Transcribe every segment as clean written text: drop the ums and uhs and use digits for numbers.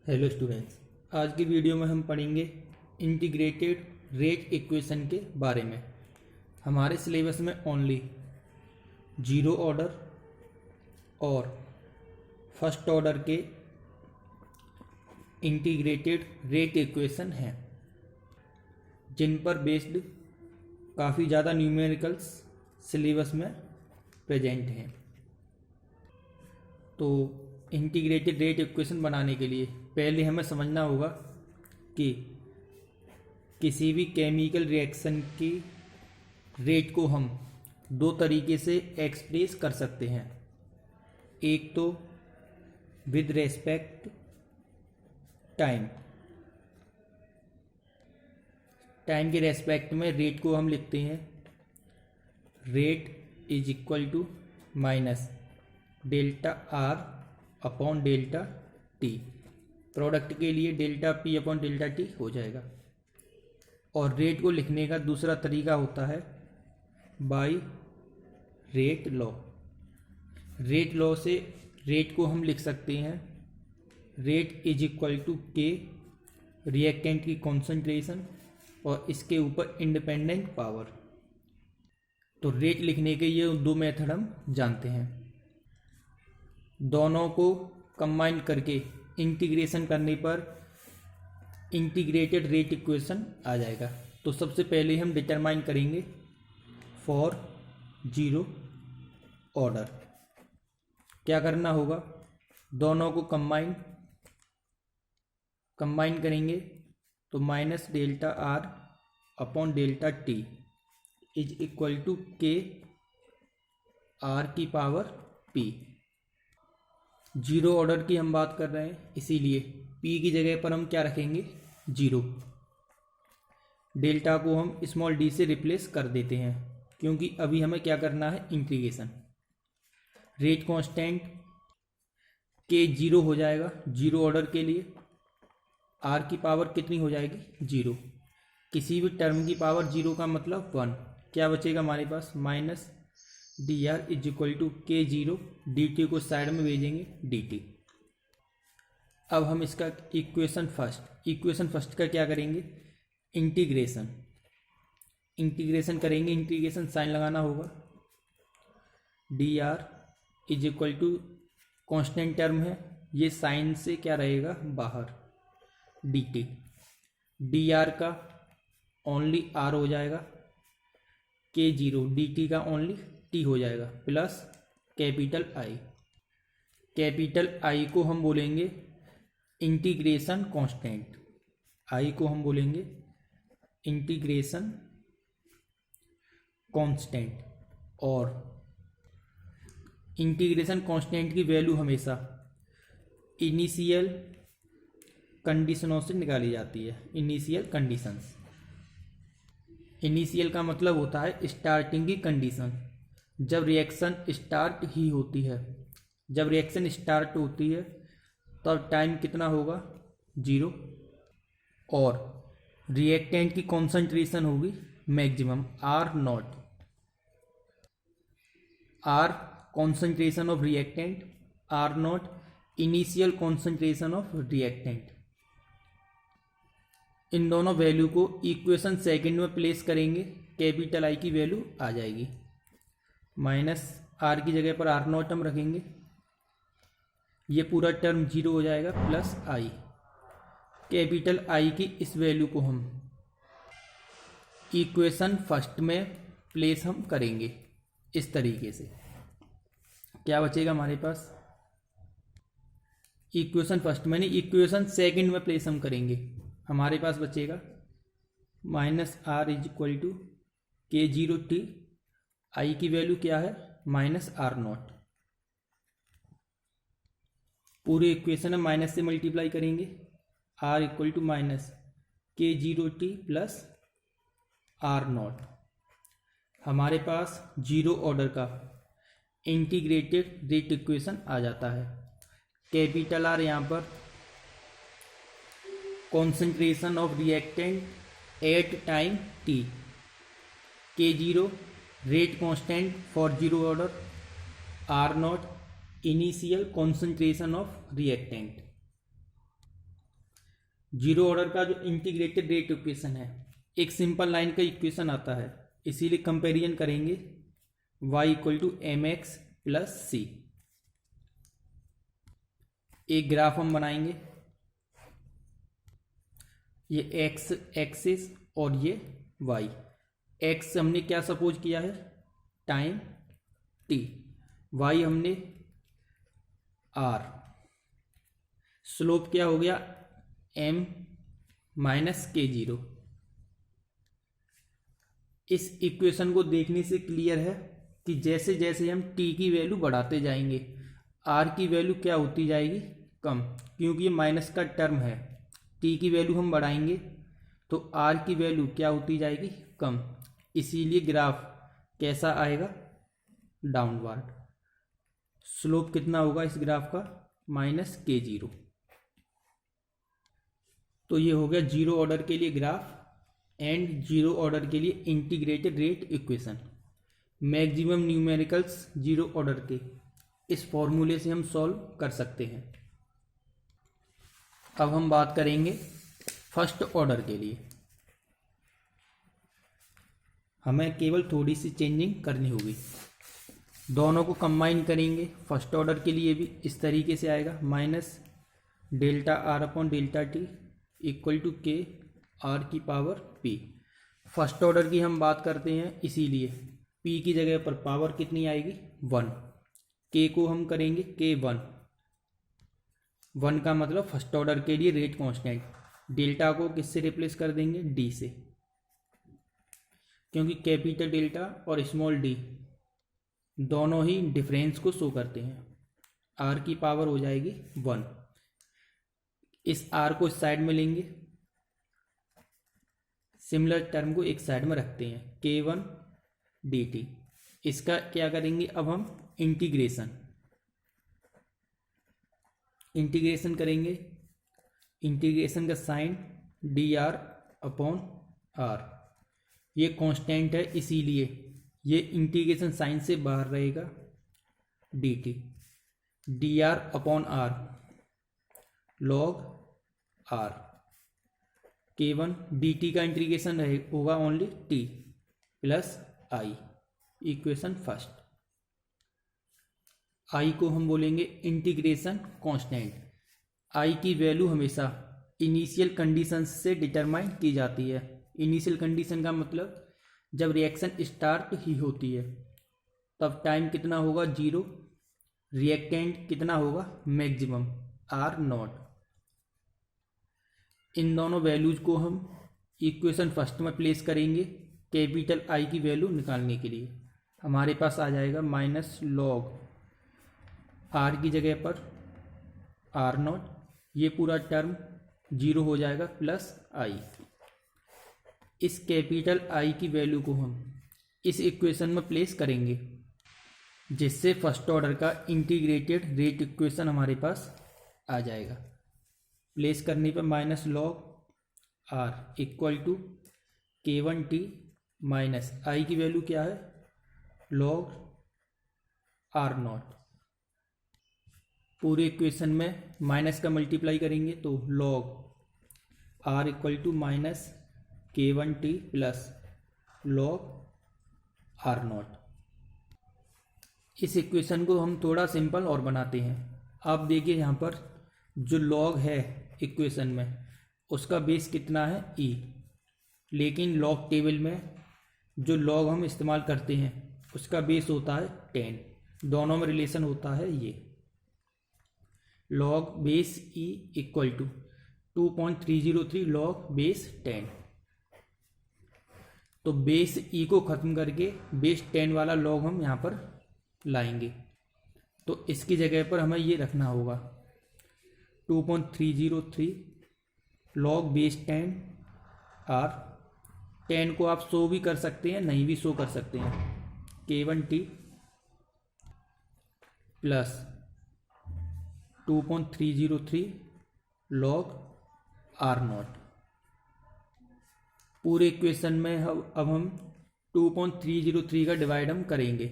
Hello students, आज की video में हम पढ़ेंगे इंटीग्रेटेड रेट इक्वेशन के बारे में। हमारे सिलेबस में ओनली जीरो ऑर्डर और फर्स्ट ऑर्डर के इंटीग्रेटेड रेट इक्वेशन हैं, जिन पर बेस्ड काफ़ी ज़्यादा न्यूमेरिकल्स सिलेबस में प्रेजेंट हैं। तो इंटीग्रेटेड रेट इक्वेशन बनाने के लिए पहले हमें समझना होगा कि किसी भी केमिकल रिएक्शन की रेट को हम दो तरीके से एक्सप्रेस कर सकते हैं। एक तो विद रेस्पेक्ट टाइम के रेस्पेक्ट में रेट को हम लिखते हैं rate is equal to minus delta r upon delta t. Product के लिए delta p upon delta t हो जाएगा। और रेट को लिखने का दूसरा तरीका होता है by rate law. Rate law से रेट को हम लिख सकते हैं रेट इज इक्वल टू के रिएक्टेंट की कॉन्सेंट्रेशन और इसके ऊपर इंडिपेंडेंट पावर। तो रेट लिखने के ये दो मेथड हम जानते हैं। दोनों को कंबाइन करके इंटीग्रेशन करने पर इंटीग्रेटेड रेट इक्वेशन आ जाएगा। तो सबसे पहले हम डिटरमाइन करेंगे फॉर जीरो ऑर्डर। क्या करना होगा, दोनों को कंबाइन करेंगे तो minus delta r upon delta t is equal to k r की पावर पी। जीरो ऑर्डर की हम बात कर रहे हैं, इसीलिए p की जगह पर हम क्या रखेंगे, जीरो। डेल्टा को हम स्मॉल d से रिप्लेस कर देते हैं, क्योंकि अभी हमें क्या करना है, इंटीग्रेशन। रेट कांस्टेंट के जीरो हो जाएगा जीरो ऑर्डर के लिए। r की पावर कितनी हो जाएगी, जीरो। किसी भी टर्म की पावर जीरो का मतलब वन। क्या बचेगा हमारे पास, minus D are is equal to K zero, D T को साइड में भेजेंगे डी टी। अब हम इसका इक्वेशन फर्स्ट का क्या करेंगे, इंटीग्रेशन करेंगे। इंटीग्रेशन साइन लगाना होगा। D are is equal to constant term है, ये साइन से क्या रहेगा, बाहर। डी टी, डी आर का ओनली आर हो जाएगा, के जीरो डी टी का ओनली टी हो जाएगा, प्लस कैपिटल आई को हम बोलेंगे इंटीग्रेशन कांस्टेंट। आई को हम बोलेंगे इंटीग्रेशन कांस्टेंट। और इंटीग्रेशन कांस्टेंट की वैल्यू हमेशा इनिशियल कंडीशनों से निकाली जाती है। इनिशियल का मतलब होता है स्टार्टिंग की कंडीशन। जब रिएक्शन स्टार्ट होती है तब टाइम कितना होगा, जीरो। और रिएक्टेंट की कॉन्सेंट्रेशन होगी maximum R naught. R concentration of reactant, R naught initial concentration of reactant. इन दोनों वैल्यू को इक्वेशन सेकंड में प्लेस करेंगे, कैपिटल आई की वैल्यू आ जाएगी। माइनस आर की जगह पर आर नॉट हम रखेंगे, ये पूरा टर्म जीरो हो जाएगा, प्लस आई। कैपिटल आई की इस वैल्यू को हम इक्वेशन फर्स्ट में प्लेस हम करेंगे इस तरीके से। क्या बचेगा हमारे पास, इक्वेशन फर्स्ट में नहीं, इक्वेशन सेकंड में प्लेस हम करेंगे। हमारे पास बचेगा minus R is equal to K zero T, I की वैल्यू क्या है, माइनस आर नॉट। पूरे इक्वेशन में माइनस से मल्टीप्लाई करेंगे, R equal to minus K zero T plus R naught. हमारे पास जीरो ऑर्डर का इंटीग्रेटेड रेट इक्वेशन आ जाता है। कैपिटल आर यहाँ पर concentration of reactant at time T, K zero rate constant for zero order, R naught initial concentration of reactant. Zero order का जो इंटीग्रेटेड रेट इक्वेशन है, एक सिंपल लाइन का इक्वेशन आता है, इसीलिए कंपेरिजन करेंगे y equal to M X plus C. एक ग्राफ हम बनाएंगे, ये x एक्सिस और ये y। x हमने क्या सपोज किया है, टाइम t, y हमने r, स्लोप क्या हो गया m माइनस के जीरो। इस इक्वेशन को देखने से क्लियर है कि जैसे जैसे हम t की वैल्यू बढ़ाते जाएंगे r की वैल्यू क्या होती जाएगी, कम, क्योंकि ये माइनस का टर्म है। t की वैल्यू हम बढ़ाएंगे तो r की वैल्यू क्या होती जाएगी, कम, इसीलिए ग्राफ कैसा आएगा, डाउनवर्ड। स्लोप कितना होगा इस ग्राफ का, माइनस के जीरो। तो ये हो गया जीरो ऑर्डर के लिए ग्राफ एंड जीरो ऑर्डर के लिए integrated rate equation. Maximum numericals zero order के इस फॉर्मूले से हम सॉल्व कर सकते हैं। अब हम बात करेंगे फर्स्ट ऑर्डर के लिए। हमें केवल थोड़ी सी चेंजिंग करनी होगी, दोनों को कंबाइन करेंगे। फर्स्ट ऑर्डर के लिए भी इस तरीके से आएगा, minus delta r upon delta t equal to k r की पावर पी। फर्स्ट ऑर्डर की हम बात करते हैं, इसीलिए पी की जगह पर पावर कितनी आएगी, 1। के को हम करेंगे के 1 का मतलब फर्स्ट ऑर्डर के लिए रेट कांस्टेंट। डेल्टा को किससे रिप्लेस कर देंगे, डी से, क्योंकि कैपिटल डेल्टा और स्मॉल डी दोनों ही डिफरेंस को शो करते हैं। आर की पावर हो जाएगी 1। इस आर को इस साइड में लेंगे, सिमिलर टर्म को एक साइड में रखते हैं, k1 dt। इसका क्या करेंगे, अब हम इंटीग्रेशन करेंगे। इंटीग्रेशन का sign d r upon r, ये कांस्टेंट है इसीलिए ये इंटीग्रेशन साइन से बाहर रहेगा, dt d r upon r log r. k1 dt का इंटीग्रेशन होगा only t plus i, equation first. i को हम बोलेंगे इंटीग्रेशन कांस्टेंट। i की वैल्यू हमेशा इनिशियल कंडीशन से डिटरमाइन की जाती है। इनिशियल कंडीशन का मतलब जब रिएक्शन स्टार्ट ही होती है तब टाइम कितना होगा, 0, रिएक्टेंट कितना होगा, मैक्सिमम r0। इन दोनों वैल्यूज को हम इक्वेशन फर्स्ट में प्लेस करेंगे कैपिटल I की वैल्यू निकालने के लिए। हमारे पास आ जाएगा माइनस लॉग r की जगह पर r0, ये पूरा टर्म 0 हो जाएगा, प्लस I। इस कैपिटल I की वैल्यू को हम इस इक्वेशन में प्लेस करेंगे, जिससे फर्स्ट ऑर्डर का इंटीग्रेटेड रेट इक्वेशन हमारे पास आ जाएगा। प्लेस करने पर minus log r equal to k1t minus I की वैल्यू क्या है, लॉग r0। पूरे इक्वेशन में माइनस का मल्टीप्लाई करेंगे तो log r equal to minus k1t plus log r0। इस इक्वेशन को हम थोड़ा सिंपल और बनाते हैं। आप देखिए यहाँ पर जो लॉग है इक्वेशन में उसका बेस कितना है, e, लेकिन लॉग टेबल में जो लॉग हम इस्तेमाल करते हैं उसका बेस होता है 10। दोनों में रिलेशन होता है ये, log base e equal to 2.303 log base 10। तो बेस e को ख़त्म करके बेस 10 वाला लॉग हम यहाँ पर लाएंगे, तो इसकी जगह पर हमें ये रखना होगा 2.303 लॉग बेस 10 r। 10 को आप शो भी कर सकते हैं, नहीं भी शो कर सकते हैं, k1t प्लस 2.303 लॉग r0। पूरे इक्वेशन में अब हम 2.303 का डिवाइड हम करेंगे,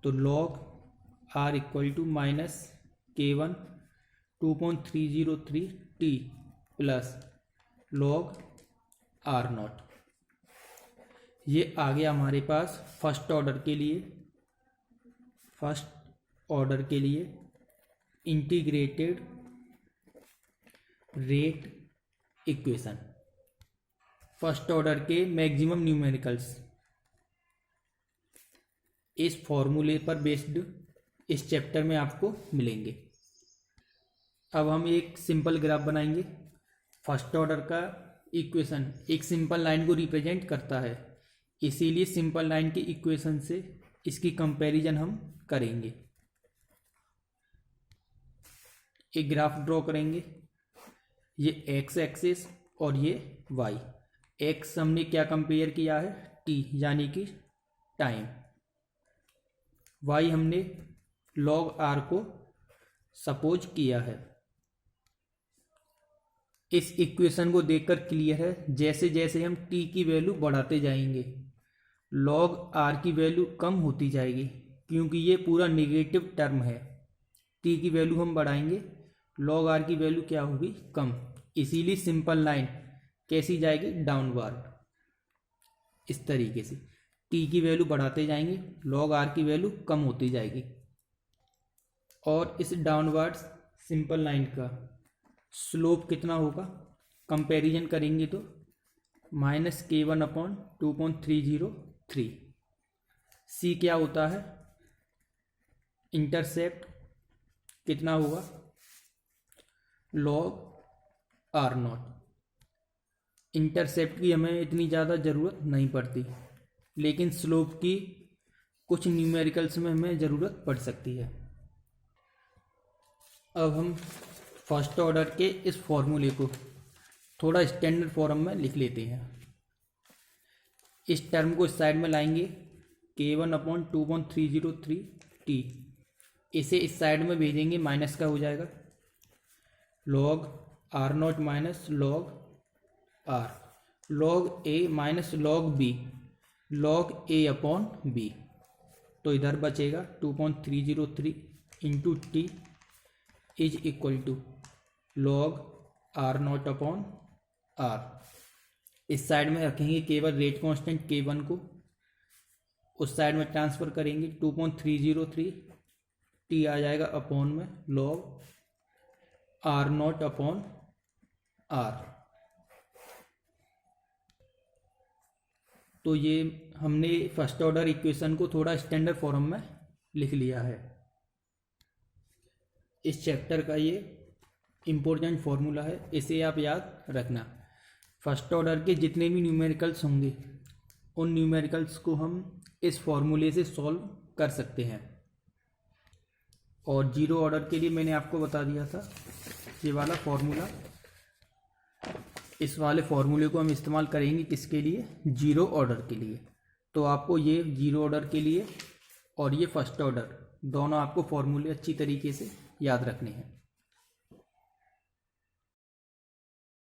तो log r equal to minus k1 2.303t plus log R naught. ये आ गया हमारे पास फर्स्ट ऑर्डर के लिए integrated rate equation. First order के मैक्सिमम न्यूमेरिकल्स इस फॉर्मूले पर बेस्ड इस चैप्टर में आपको मिलेंगे। अब हम एक सिंपल ग्राफ बनाएंगे। फर्स्ट ऑर्डर का इक्वेशन एक सिंपल लाइन को रिप्रेजेंट करता है, इसीलिए सिंपल लाइन के इक्वेशन से इसकी कंपैरिजन हम करेंगे। एक ग्राफ ड्रॉ करेंगे। ये एक्स एक्सिस और ये वाई। एक्स हमने क्या कंपेयर किया है, टी यानी कि टाइम। वाई हमने लॉग आर को सपोज किया है। इस इक्वेशन को देखकर क्लियर है, जैसे जैसे हम टी की वैल्यू बढ़ाते जाएंगे लॉग आर की वैल्यू कम होती जाएगी, क्योंकि ये पूरा नेगेटिव टर्म है। टी की वैल्यू हम बढ़ाएंगे, लॉग आर की वैल्यू क्या होगी, कम। इसीलिए सिंपल लाइन कैसी जाएगी, डाउनवर्ड। इस तरीके से टी की वैल्यू बढ़ाते जाएंगे, लॉग आर की वैल्यू कम होती जाएगी। और इस डाउनवर्ड सिंपल लाइन का स्लोप कितना होगा, कंपैरिजन करेंगे तो -k1/2.303। सी क्या होता है, इंटरसेप्ट कितना होगा, लॉग आर नॉट। इंटरसेप्ट की हमें इतनी ज़्यादा ज़रूरत नहीं पड़ती, लेकिन स्लोप की कुछ न्यूमेरिकल्स में हमें ज़रूरत पड़ सकती है। अब हम फर्स्ट ऑर्डर के इस फॉर्मूले को थोड़ा स्टैंडर्ड फॉर्म में लिख लेते हैं। इस टर्म को इस साइड में लाएंगे, k1/2.303t। इसे इस साइड में भेजेंगे, माइनस का हो जाएगा log R naught minus log R, log A minus log B, log A upon B. तो इधर बचेगा 2.303 into T is equal to log R naught upon R. इस साइड में रखेंगे केवल रेट कांस्टेंट k1 को, उस साइड में ट्रांसफ़र करेंगे 2.303 टी आ जाएगा अपॉन में log R naught upon R. तो ये हमने फर्स्ट ऑर्डर इक्वेशन को थोड़ा स्टैंडर्ड फॉर्म में लिख लिया है। इस चैप्टर का ये इम्पोर्टेंट फॉर्मूला है, इसे आप याद रखना। फर्स्ट ऑर्डर के जितने भी न्यूमेरिकल्स होंगे उन न्यूमेरिकल्स को हम इस फॉर्मूले से सॉल्व कर सकते हैं। और जीरो ऑर्डर के लिए मैंने आपको बता दिया था ये वाला फॉर्मूला। इस वाले फॉर्मूले को हम इस्तेमाल करेंगे किसके लिए, जीरो ऑर्डर के लिए। तो आपको ये जीरो ऑर्डर के लिए और ये फर्स्ट ऑर्डर दोनों आपको फॉर्मूले अच्छी तरीके से याद रखने हैं।